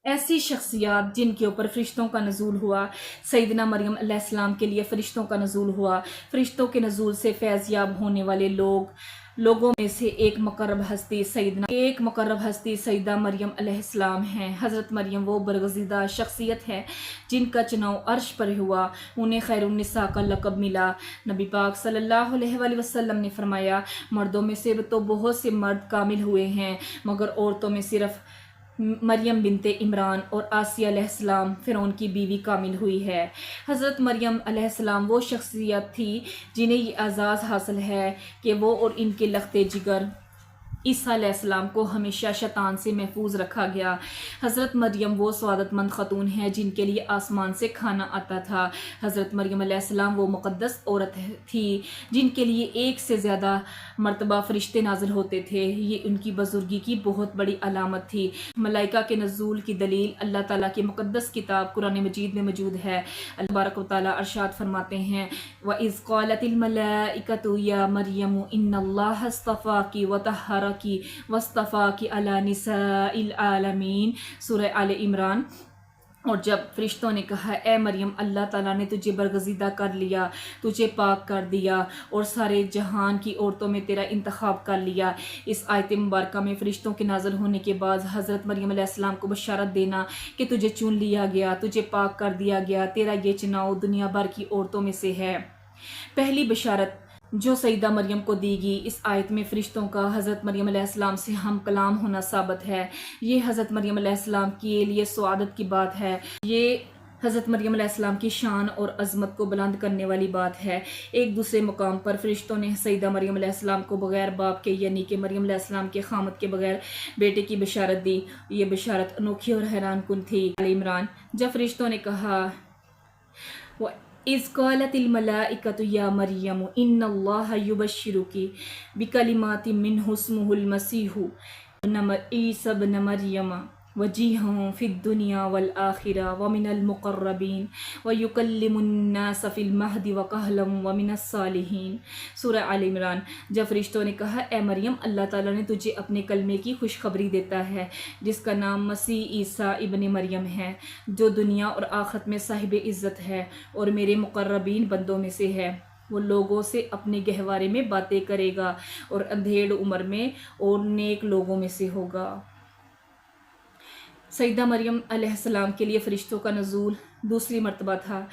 ایسی شخصیات جن کے اوپر فرشتوں کا نزول ہوا، سیدنا مریم علیہ السلام کے لیے فرشتوں کا نزول ہوا۔ فرشتوں کے نزول سے فیض یاب ہونے والے لوگوں میں سے ایک مقرب ہستی سیدہ مریم علیہ السلام ہیں۔ حضرت مریم وہ برگزیدہ شخصیت ہے جن کا چناؤ عرش پر ہوا، انہیں خیر النساء کا لقب ملا۔ نبی پاک صلی اللہ علیہ وآلہ وسلم نے فرمایا، مردوں میں سے تو بہت سے مرد کامل ہوئے ہیں، مگر عورتوں میں صرف مریم بنت عمران اور آسیہ علیہ السلام فرعون کی بیوی کامل ہوئی ہے۔ حضرت مریم علیہ السلام وہ شخصیت تھی جنہیں یہ اعزاز حاصل ہے کہ وہ اور ان کے لخت جگر عیسیٰ علیہ السلام کو ہمیشہ شیطان سے محفوظ رکھا گیا۔ حضرت مریم وہ سعادت مند خاتون ہے جن کے لیے آسمان سے کھانا آتا تھا۔ حضرت مریم علیہ السلام وہ مقدس عورت تھی جن کے لیے ایک سے زیادہ مرتبہ فرشتے نازل ہوتے تھے۔ یہ ان کی بزرگی کی بہت بڑی علامت تھی۔ ملائکہ کے نزول کی دلیل اللہ تعالیٰ کی مقدس کتاب قرآن مجید میں موجود ہے۔ اللہ تبارک و تعالیٰ ارشاد فرماتے ہیں، وَإِذْ قَالَتِ الْمَلَائِكَةُ يَا مَرْيَمُ إِنَّ اللَّهَ اصْطَفَاكِ وَطَهَّرَكِ وَاصْطَفَاكِ عَلَى نِسَاءِ الْعَالَمِينَ سورہ آل عمران۔ اور جب فرشتوں نے کہا، اے مریم، اللہ تعالیٰ نے تجھے برگزیدہ کر لیا، تجھے پاک کر دیا اور سارے جہان کی عورتوں میں تیرا انتخاب کر لیا۔ اس آیت مبارکہ میں فرشتوں کے نازل ہونے کے بعد حضرت مریم علیہ السلام کو بشارت دینا کہ تجھے چن لیا گیا، تجھے پاک کر دیا گیا، تیرا یہ چناؤ دنیا بھر کی عورتوں میں سے ہے۔ پہلی بشارت جو سیدہ مریم کو دی گئی، اس آیت میں فرشتوں کا حضرت مریم علیہ السلام سے ہم کلام ہونا ثابت ہے۔ یہ حضرت مریم علیہ السلام کے لیے سعادت کی بات ہے۔ یہ حضرت مریم علیہ السلام کی شان اور عظمت کو بلند کرنے والی بات ہے۔ ایک دوسرے مقام پر فرشتوں نے سیدہ مریم علیہ السلام کو بغیر باپ کے، یعنی کہ مریم علیہ السلام کے خامد کے بغیر بیٹے کی بشارت دی۔ یہ بشارت انوکھی اور حیران کن تھی۔ آل عمران۔ جب فرشتوں نے کہا، اِذْ قَالَتِ الْمَلَائِكَةُ يَا مَرْيَمُ إِنَّ اللَّهَ يُبَشِّرُكِ بِكَلِمَاتٍ مِّنْهُ اسْمُهُ الْمَسِيحُ عِيسَى ابْنَ مَرْيَمَ وَجِيهًا فِي الدُّنْيَا وَالْآخِرَةِ وَمِنَ الْمُقَرَّبِينَ وَيُكَلِّمُ النَّاسَ فِي الْمَهْدِ وَكَهْلًا وَمِنَ الصَّالِحِينَ سورہ آل عمران۔ جب فرشتوں نے کہا، اے مریم، اللہ تعالیٰ نے تجھے اپنے کلمے کی خوشخبری دیتا ہے جس کا نام مسیح عیسیٰ ابن مریم ہے، جو دنیا اور آخرت میں صاحب عزت ہے اور میرے مقربین بندوں میں سے ہے۔ وہ لوگوں سے اپنے گہوارے میں باتیں کرے گا اور اندھیڑ عمر میں اور نیک لوگوں میں سے ہوگا۔ سیدہ مریم علیہ السلام کے لیے فرشتوں کا نزول دوسری مرتبہ تھا۔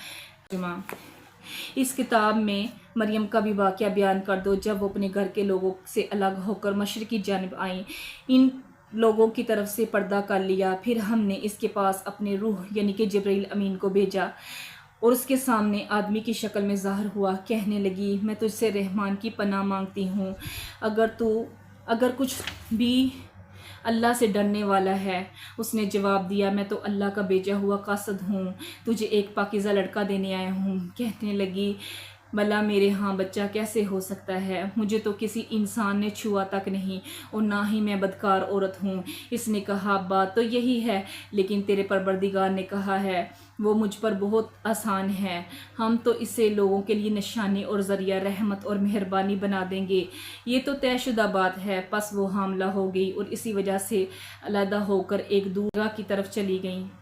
اس کتاب میں مریم کا بھی واقعہ بیان کر دو جب وہ اپنے گھر کے لوگوں سے الگ ہو کر مشرق کی جانب آئیں۔ ان لوگوں کی طرف سے پردہ کر لیا، پھر ہم نے اس کے پاس اپنے روح یعنی کہ جبرائیل امین کو بھیجا اور اس کے سامنے آدمی کی شکل میں ظاہر ہوا۔ کہنے لگی، میں تجھ سے رحمان کی پناہ مانگتی ہوں، اگر کچھ بھی اللہ سے ڈرنے والا ہے۔ اس نے جواب دیا، میں تو اللہ کا بھیجا ہوا قاصد ہوں، تجھے ایک پاکیزہ لڑکا دینے آیا ہوں۔ کہنے لگی، بھلا میرے ہاں بچہ کیسے ہو سکتا ہے؟ مجھے تو کسی انسان نے چھوا تک نہیں اور نہ ہی میں بدکار عورت ہوں۔ اس نے کہا، بات تو یہی ہے، لیکن تیرے پروردگار نے کہا ہے وہ مجھ پر بہت آسان ہے، ہم تو اسے لوگوں کے لیے نشانی اور ذریعہ رحمت اور مہربانی بنا دیں گے۔ یہ تو طے شدہ بات ہے۔ پس وہ حاملہ ہو گئی اور اسی وجہ سے علیحدہ ہو کر ایک دور جگہ کی طرف چلی گئیں۔